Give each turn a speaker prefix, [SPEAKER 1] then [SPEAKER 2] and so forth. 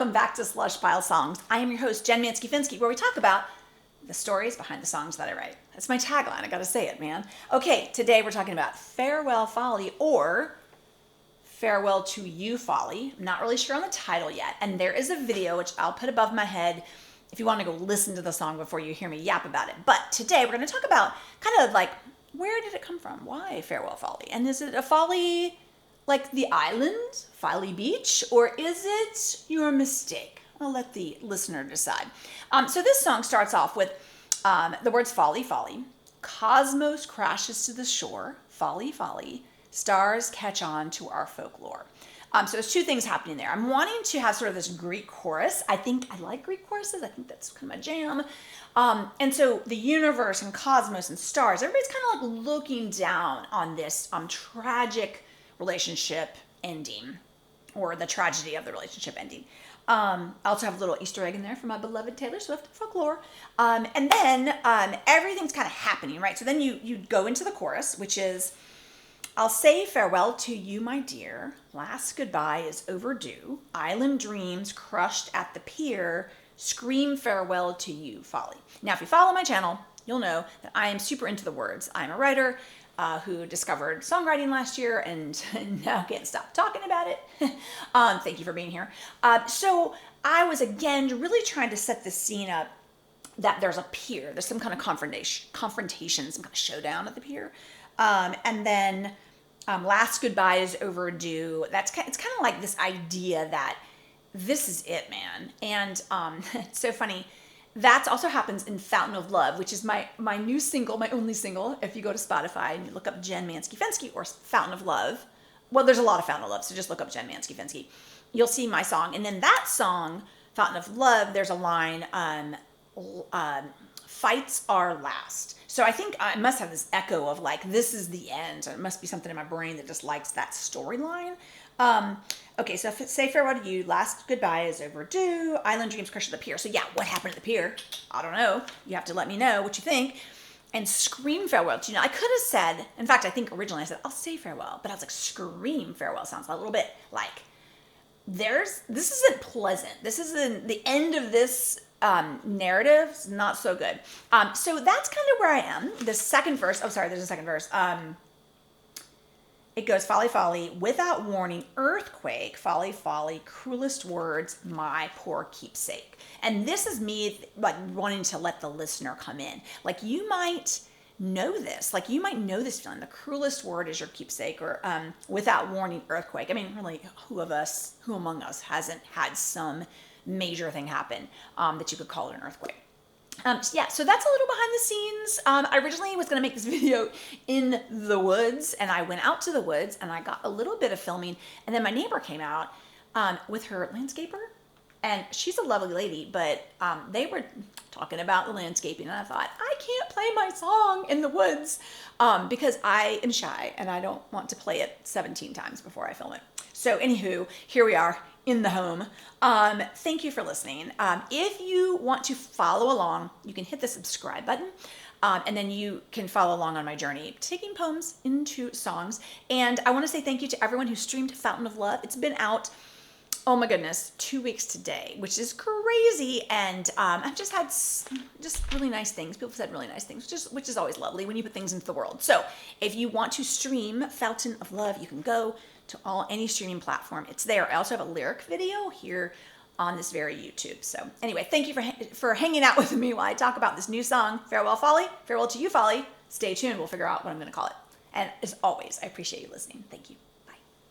[SPEAKER 1] Welcome back to Slush Pile Songs. I am your host, Manske Fenske, where we talk about the stories behind the songs that I write. That's my tagline. I gotta say it, man. Okay, today we're talking about Farewell Folly, or Farewell to You Folly. I'm not really sure on the title yet, and there is a video which I'll put above my head if you want to go listen to the song before you hear me yap about it. But today we're going to talk about kind of like, where did it come from? Why Farewell Folly? And is it a folly like the island, Folly Beach, or is it your mistake? I'll let the listener decide. So this song starts off with the words folly, folly. Cosmos crashes to the shore, folly, folly. Stars catch on to our folklore. So there's two things happening there. I'm wanting to have sort of this Greek chorus. I think I like Greek choruses. I think that's kind of my jam. And so the universe and cosmos and stars, everybody's kind of like looking down on this tragic relationship ending, or the tragedy of the relationship ending. I also have a little Easter egg in there for my beloved Taylor Swift folklore. And then everything's kind of happening, right? So then you go into the chorus, which is, I'll say farewell to you, my dear. Last goodbye is overdue. Island dreams crushed at the pier. Scream farewell to you, folly. Now, if you follow my channel, you'll know that I am super into the words. I'm a writer who discovered songwriting last year and now can't stop talking about it. Thank you for being here. So I was, again, really trying to set the scene up that there's a pier. There's some kind of confrontation, some kind of showdown at the pier. And then last goodbye is overdue. It's kind of like this idea that this is it, man. And it's so funny. That also happens in Fountain of Love, which is my new single, my only single. If you go to Spotify and you look up Manske Fenske or Fountain of Love, well, there's a lot of Fountain of Love, so just look up Manske Fenske. You'll see my song. And then that song, Fountain of Love, there's a line, fights are last. So I think I must have this echo of like, this is the end. So it must be something in my brain that just likes that storyline. Okay, so say farewell to you. Last goodbye is overdue. Island dreams crush at the pier. So yeah, what happened at the pier? I don't know. You have to let me know what you think. And scream farewell to you. Now, I could have said, in fact, I think originally I said, I'll say farewell. But I was like, scream farewell sounds a little bit like, this isn't pleasant. This isn't the end of this narrative. Is not so good. So that's kind of where I am. The second verse, oh, sorry, there's a second verse. It goes, folly, folly, without warning, earthquake, folly, folly, cruelest words, my poor keepsake. And this is me like wanting to let the listener come in. Like, you might know this. Like, you might know this feeling. The cruelest word is your keepsake, or without warning, earthquake. I mean, really, who among us hasn't had some major thing happen that you could call it an earthquake? Yeah, so that's a little behind the scenes. I originally was going to make this video in the woods, and I went out to the woods and I got a little bit of filming, and then my neighbor came out with her landscaper, and she's a lovely lady, but they were talking about the landscaping, and I thought, I can't play my song in the woods because I am shy and I don't want to play it 17 times before I film it. So anywho, here we are in the home. Thank you for listening. If you want to follow along, you can hit the subscribe button, and then you can follow along on my journey, taking poems into songs. And I want to say thank you to everyone who streamed Fountain of Love. It's been out, oh my goodness, 2 weeks today, which is crazy. And I've just had just really nice things. People said really nice things, which is always lovely when you put things into the world. So if you want to stream Fountain of Love, you can go to any streaming platform. It's there. I also have a lyric video here on this very YouTube. So anyway, thank you for hanging out with me while I talk about this new song, Farewell Folly, Farewell to You Folly. Stay tuned. We'll figure out what I'm going to call it. And as always, I appreciate you listening. Thank you.